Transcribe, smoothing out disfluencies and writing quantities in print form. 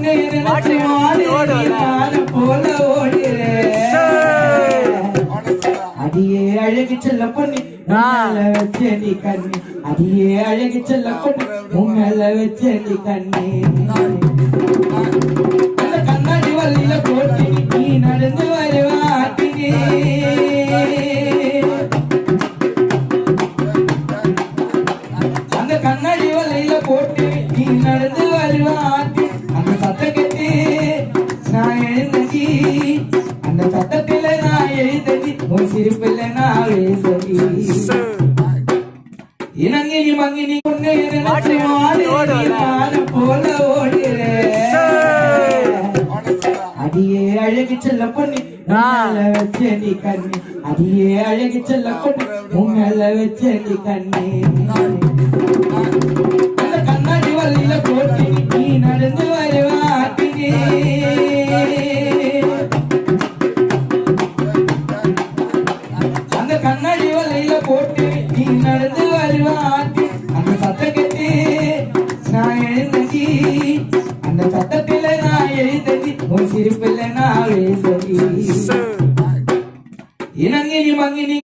ஒன்னே நினைச்சு வாழ போல ஓடுறேன். அடியே அழகு செல்ல பொண்ணு வச்ச நீ கண்ணு, அடியே அழகு செல்ல பொண்ணு உங்களை வச்ச நீ கண்ணு. அந்த கண்ணாடி வள்ளியில போட்டு நீ நடந்து வருவாட்டினே. அந்த கண்ணாடி வள்ளியில போட்டு நீ நடந்து வருவாட்டி. அந்த சத்த கட்டி நான் எழுந்தடி, அந்த சத்தத்தில நான் எழுந்தடி, உன் சிரிப்பில் நான் எழுந்தடி. இனங்கினி மங்கினி கொண்டே நினைச்சு வாழ போல ஓடுறேன். அடியே அழகு செல்ல பொண்ணு வச்ச நீ கண்ணு, அடியே அழகு செல்ல பொண்ணு உங்களை வச்ச நீ கண்ணு. அந்த கண்ணாடி வள்ளியில போட்டு நீ நடந்து வருவாட்டினே. அந்த கண்ணாடி வள்ளியில போட்டு நீ நடந்து வருவாட்டி. அந்த சத்த கட்டி நான் எழுந்தடி, அந்த சத்தத்தில நான் எழுந்தடி, உன் சிரிப்பில் நான் எழுந்தடி. இனங்கினி மங்கினி